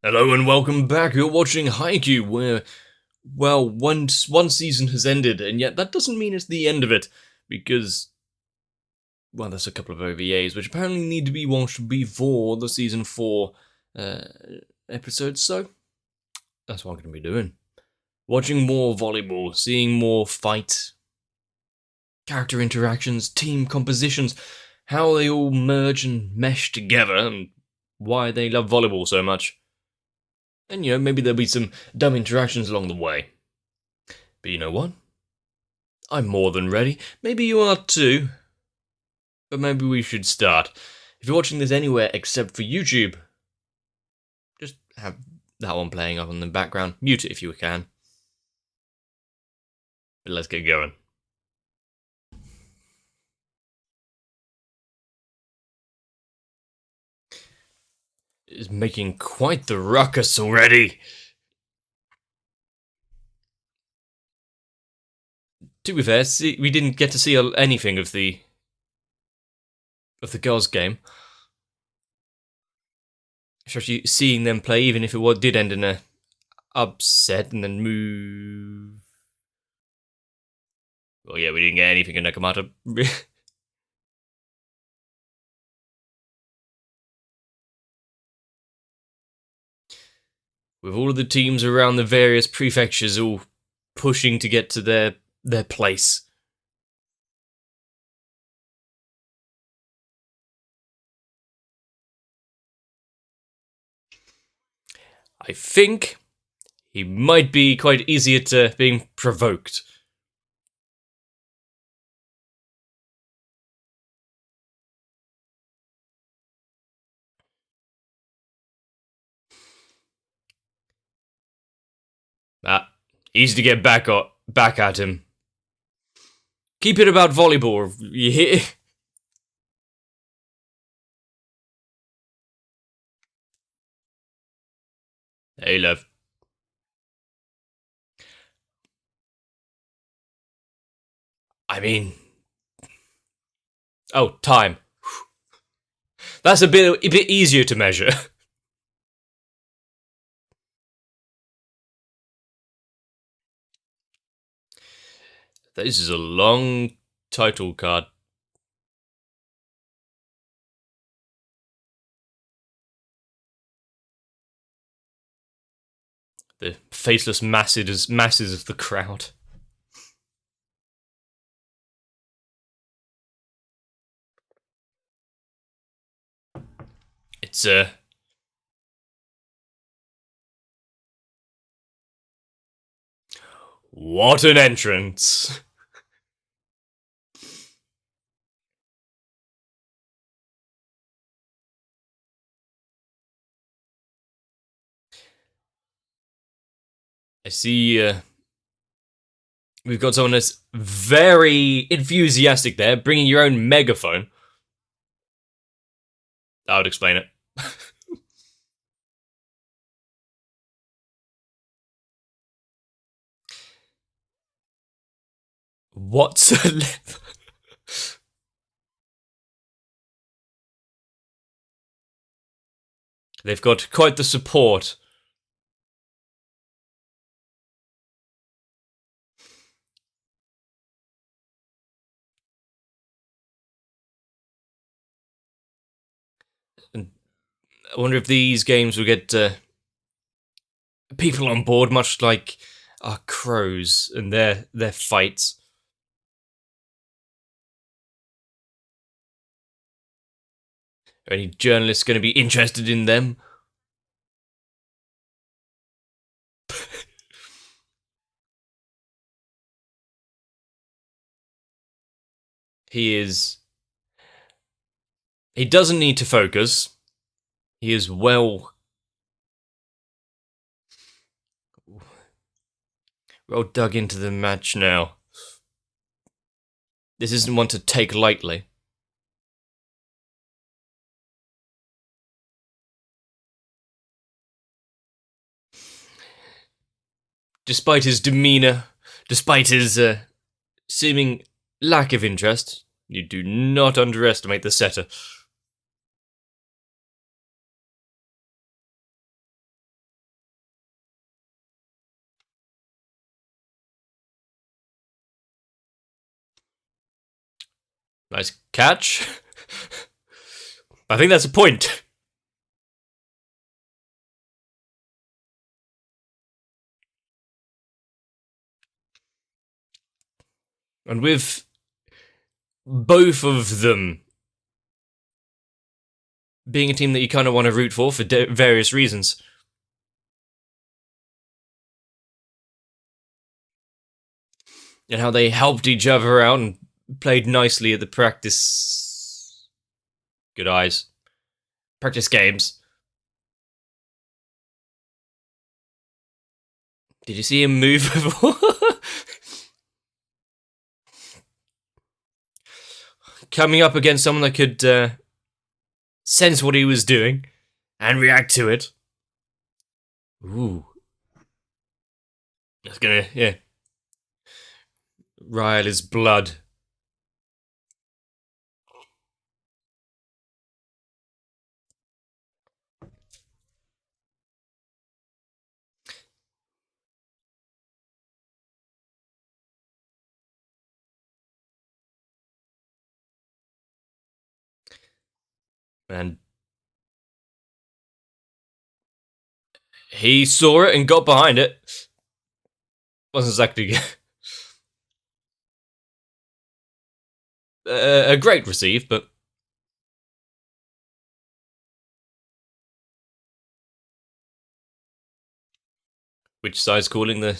Hello and welcome back. You're watching Haikyuu, where, well, one season has ended, and yet that doesn't mean it's the end of it, because, well, there's a couple of OVAs which apparently need to be watched before the season 4 episodes, so that's what I'm going to be doing. Watching more volleyball, seeing more fight, character interactions, team compositions, how they all merge and mesh together, and why they love volleyball so much. And, maybe there'll be some dumb interactions along the way. But you know what? I'm more than ready. Maybe you are too. But maybe we should start. If you're watching this anywhere except for YouTube, just have that one playing up in the background. Mute it if you can. But let's get going. It's making quite the ruckus already. To be fair, we didn't get to see anything of the girls' game. Especially seeing them play, even if it did end in a upset and then move. Well, yeah, we didn't get anything in Nakamata. With all of the teams around the various prefectures all pushing to get to their place. I think he might be quite easy at being provoked. Easy to get back at him. Keep it about volleyball, you hear? Hey, love. I mean... Oh, time. That's a bit easier to measure. This is a long title card. The faceless masses of the crowd. It's what an entrance! I see, we've got someone that's very enthusiastic there, bringing your own megaphone. That would explain it. What's a lip? They've got quite the support. And I wonder if these games will get people on board, much like our crows and their fights. Are any journalists going to be interested in them? He doesn't need to focus. He is well dug into the match now. This isn't one to take lightly. Despite his demeanor, despite his seeming lack of interest, you do not underestimate the setter. Nice catch. I think that's a point. And with both of them being a team that you kind of want to root for various reasons. And how they helped each other out and played nicely at the practice... Good eyes. Practice games. Did you see him move before? Coming up against someone that could sense what he was doing and react to it. Ooh. That's gonna, yeah. Rile his blood. And he saw it and got behind it. Wasn't exactly a great receive, but which side's calling the...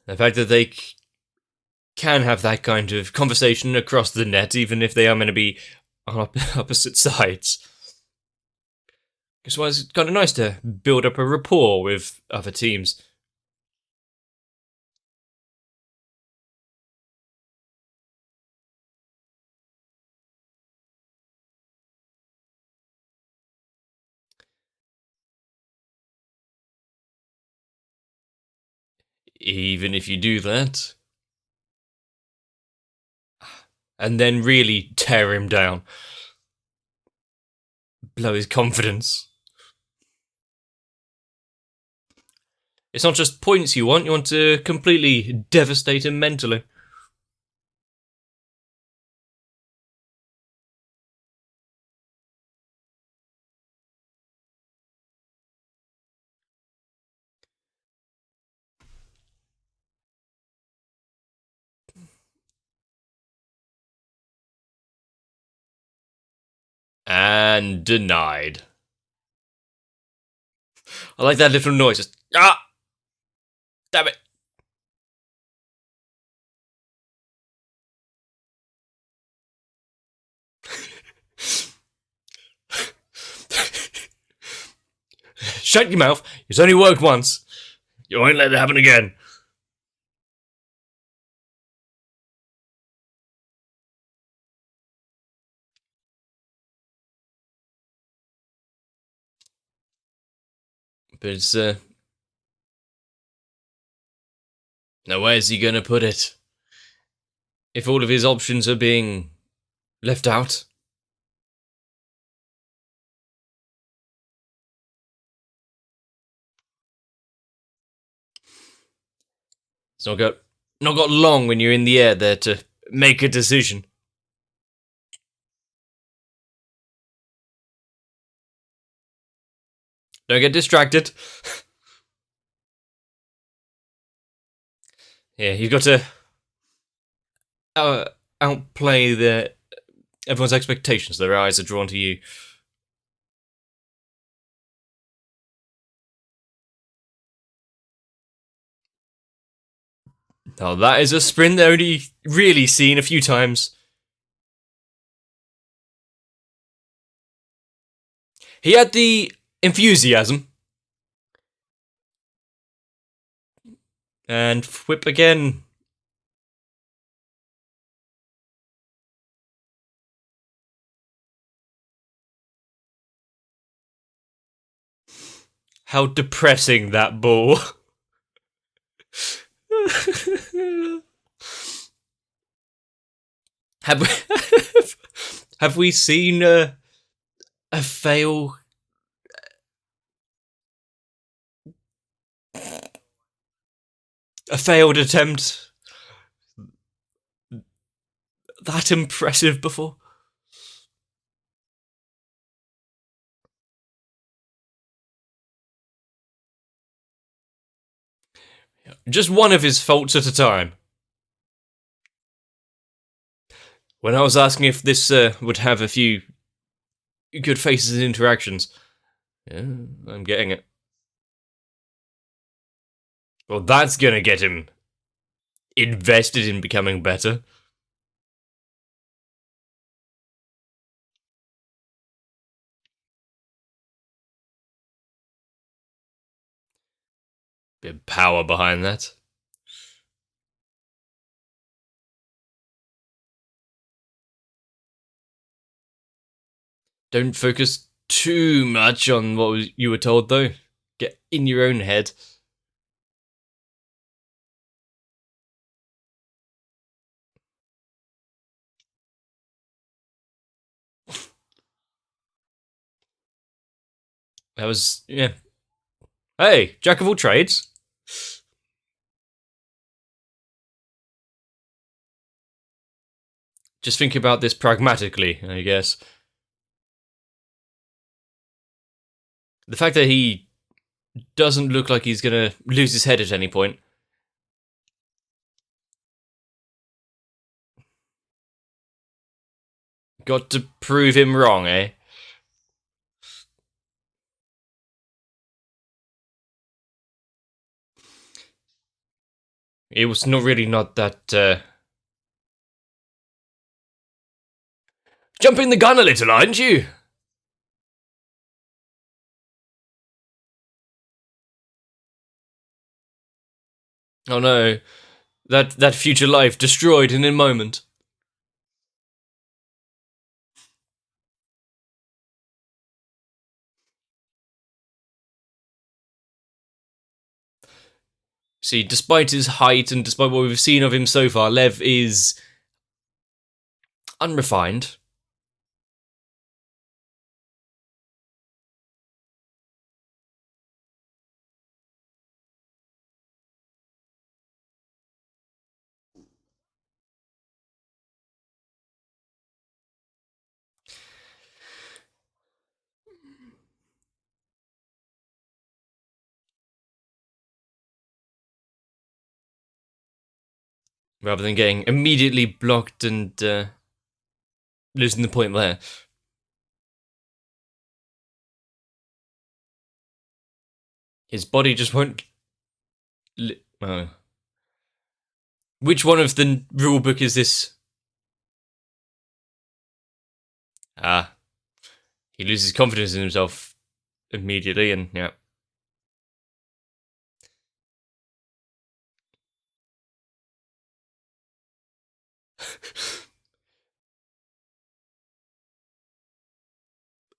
The fact that they can have that kind of conversation across the net, even if they are meant to be on opposite sides. That's why it's kind of nice to build up a rapport with other teams. Even if you do that. And then really tear him down. Blow his confidence. It's not just points you want to completely devastate him mentally. And denied. I like that little noise. Just, ah! Damn it! Shut your mouth. It's only worked once. You won't let it happen again. But it's, now where's he gonna put it? If all of his options are being left out? It's not got long when you're in the air there to make a decision. Don't get distracted. Yeah, you've got to outplay everyone's expectations. Their eyes are drawn to you. Now that is a sprint they've only really seen a few times. He had the enthusiasm. And whip again. How depressing that ball. Have we seen A fail. A failed attempt. That impressive before. Just one of his faults at a time. When I was asking if this would have a few good faces and interactions, yeah, I'm getting it. Well, that's gonna get him invested in becoming better. Bit of power behind that. Don't focus too much on what you were told, though. Get in your own head. That was, yeah. Hey, jack of all trades. Just think about this pragmatically, I guess. The fact that he doesn't look like he's gonna lose his head at any point. Got to prove him wrong, eh? It was not really not that, jumping the gun a little, aren't you? Oh no. That future life destroyed in a moment. See, despite his height and despite what we've seen of him so far, Lev is unrefined. Rather than getting immediately blocked and losing the point there. His body just won't. Which one of the rulebook is this? Ah. He loses confidence in himself immediately, and yeah.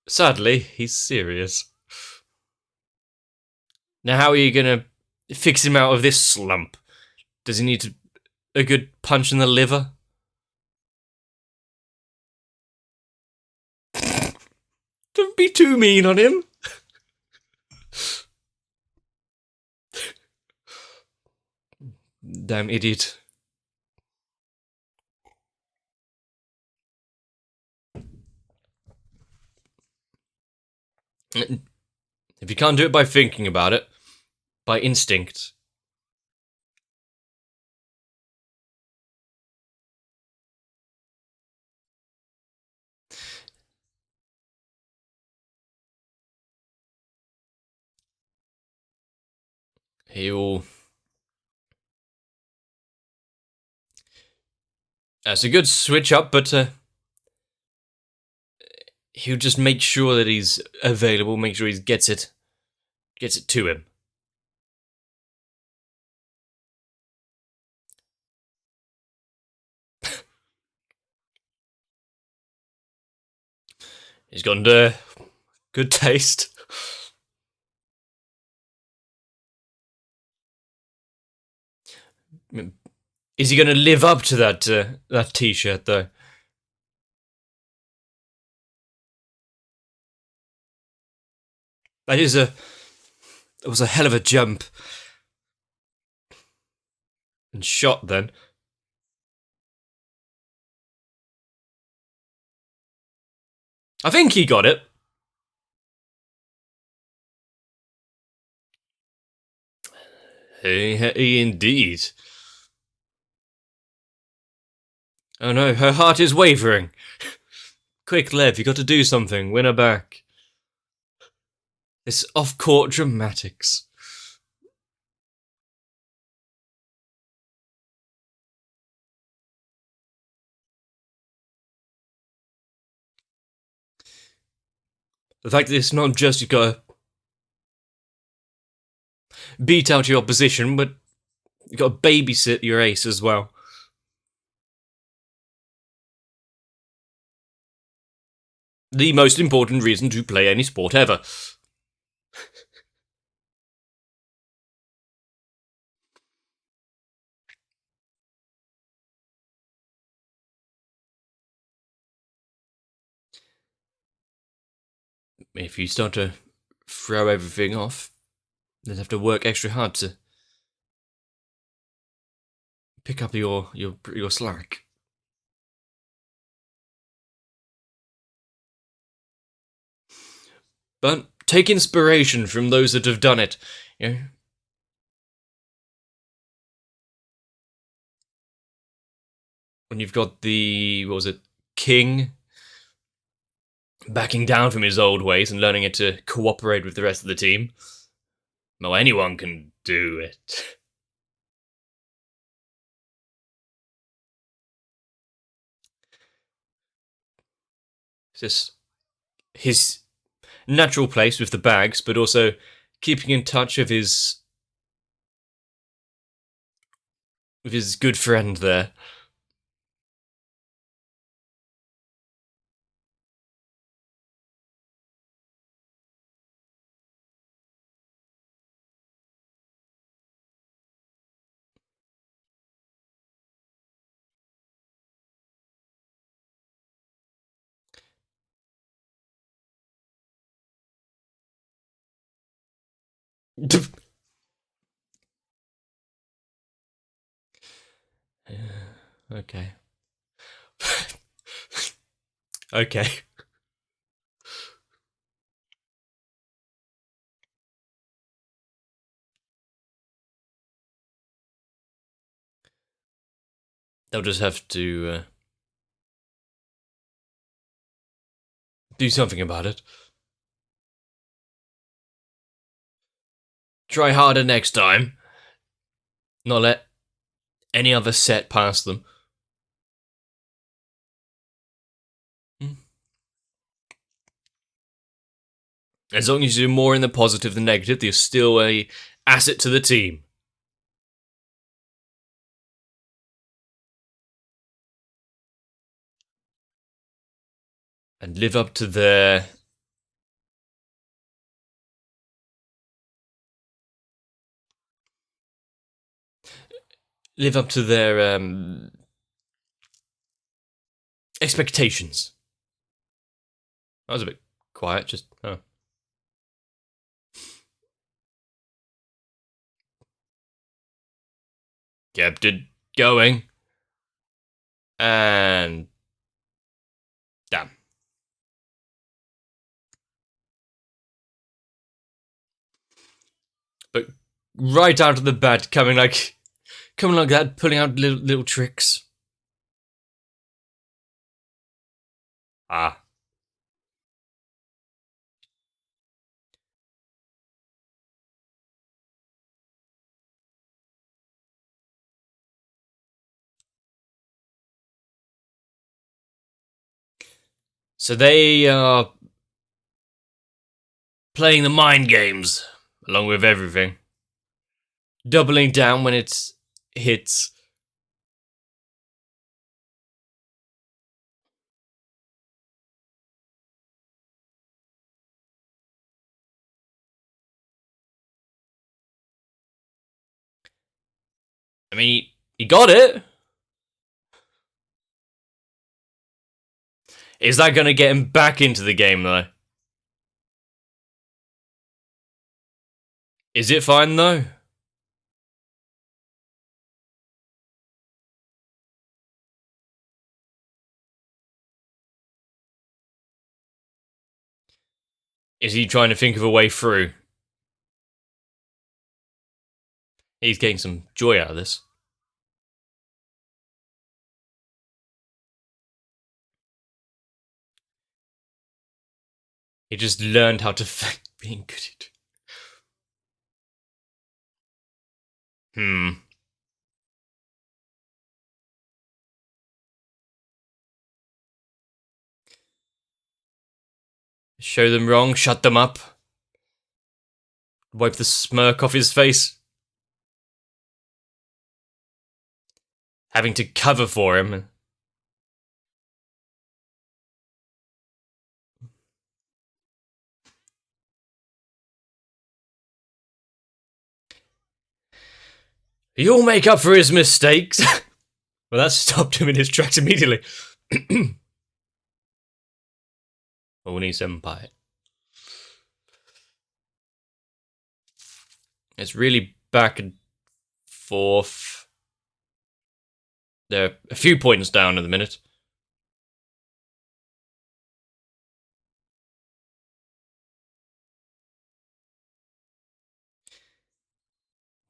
Sadly, he's serious. Now, how are you gonna fix him out of this slump? Does he need a good punch in the liver? Don't be too mean on him. Damn idiot. If you can't do it by thinking about it, by instinct. He'll. That's a good switch up, but he'll just make sure that he's available, make sure he gets it to him. He's got good taste. Is he going to live up to that T-shirt though? That was a hell of a jump. And shot then. I think he got it. Hey, indeed. Oh no, her heart is wavering. Quick, Lev, you got to do something. Win her back. This off-court dramatics. The fact that it's not just you gotta beat out your opposition, but you gotta babysit your ace as well. The most important reason to play any sport ever. If you start to throw everything off, then have to work extra hard to pick up your slack. But take inspiration from those that have done it. You know? When you've got the, what was it, king backing down from his old ways and learning to cooperate with the rest of the team. Well, anyone can do it. It's just his natural place with the bags, but also keeping in touch with his good friend there. Okay. Okay. They'll just have to do something about it. Try harder next time. Not let any other set pass them. As long as you do more in the positive than negative, you're still a asset to the team. And live up to their expectations. That was a bit quiet, just kept it going. And damn. But right out of the bat, coming like that, pulling out little tricks. Ah. So they are playing the mind games along with everything. Doubling down when it hits. I mean, he got it. Is that going to get him back into the game, though? Is it fine though? Is he trying to think of a way through? He's getting some joy out of this. He just learned how to fake being good at it. Show them wrong, shut them up. Wipe the smirk off his face. Having to cover for him. You'll make up for his mistakes. Well, that stopped him in his tracks immediately. Oni-senpai. It's really back and forth. They're a few points down at the minute.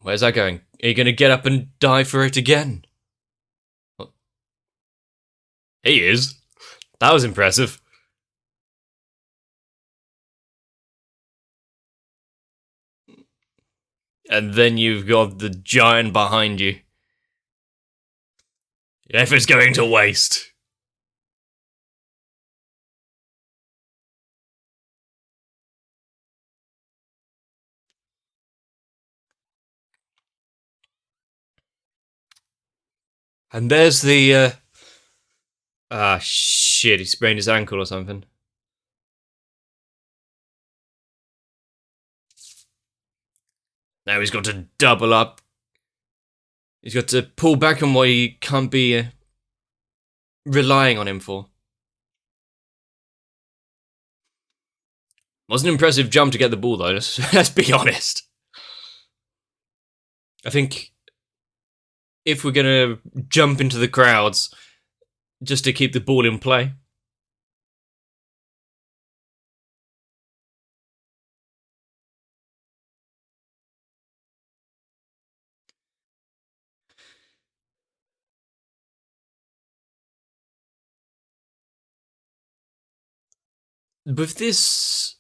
Where's that going? Are you going to get up and die for it again? What? He is. That was impressive. And then you've got the giant behind you. Your effort's going to waste. And there's the, shit, he sprained his ankle or something. Now he's got to double up. He's got to pull back on what he can't be relying on him for. Was an impressive jump to get the ball though, let's be honest. I think if we're gonna jump into the crowds just to keep the ball in play. With this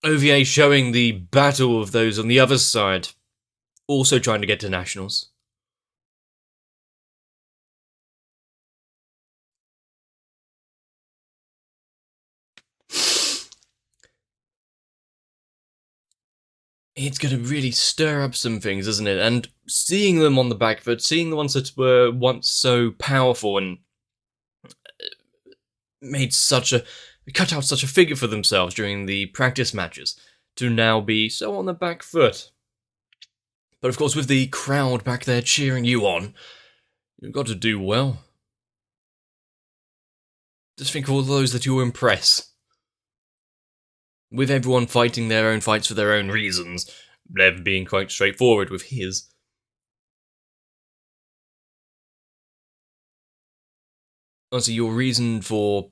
OVA showing the battle of those on the other side, also trying to get to nationals. It's going to really stir up some things, isn't it? And seeing them on the back foot, seeing the ones that were once so powerful and made cut out such a figure for themselves during the practice matches, to now be so on the back foot. But of course, with the crowd back there cheering you on, you've got to do well. Just think of all those that you'll impress. With everyone fighting their own fights for their own reasons, Lev being quite straightforward with his. Honestly, your reason for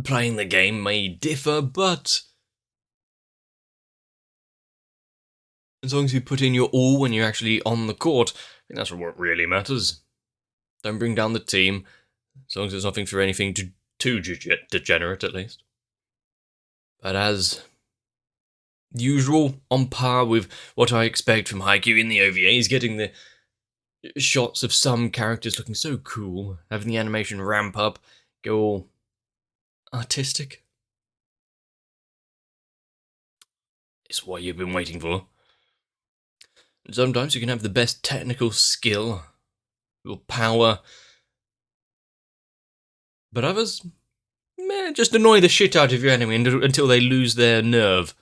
playing the game may differ, but as long as you put in your all when you're actually on the court, I think that's what really matters. Don't bring down the team, as long as there's nothing for anything too degenerate, at least. But as usual, on par with what I expect from Haikyuu in the OVAs, getting the shots of some characters looking so cool, having the animation ramp up, go all artistic. It's what you've been waiting for. And sometimes you can have the best technical skill, or power, but others, just annoy the shit out of your enemy until they lose their nerve.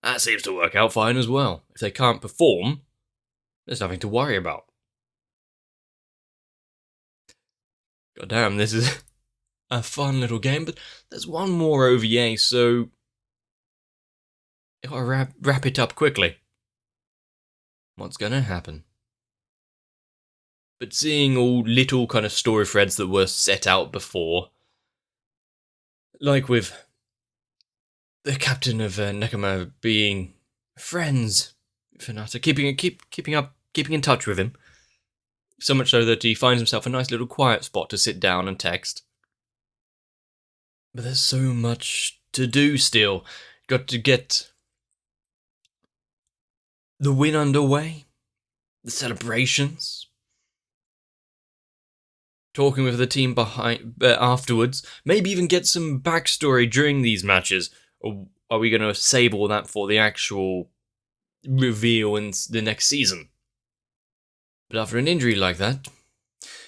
That seems to work out fine as well. If they can't perform, there's nothing to worry about. God damn, this is a fun little game, but there's one more OVA, so They gotta wrap it up quickly. What's gonna happen? But seeing all little kind of story threads that were set out before, like with the captain of Nekoma being friends with Hinata, keeping in touch with him, so much so that he finds himself a nice little quiet spot to sit down and text. But there's so much to do still. Got to get the win underway, the celebrations, talking with the team behind afterwards, maybe even get some backstory during these matches, or are we going to save all that for the actual reveal in the next season? But after an injury like that,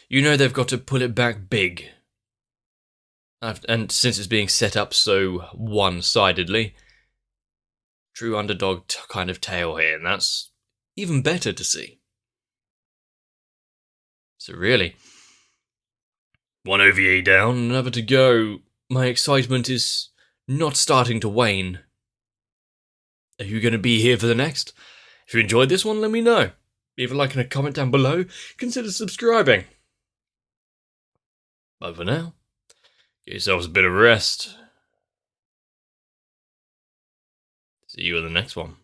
you know they've got to pull it back big. And since it's being set up so one-sidedly, true underdog kind of tale here, and that's even better to see. So really, one OVA down, another to go. My excitement is not starting to wane. Are you going to be here for the next? If you enjoyed this one, let me know. Leave a like and a comment down below. Consider subscribing. But for now, get yourselves a bit of rest. See you in the next one.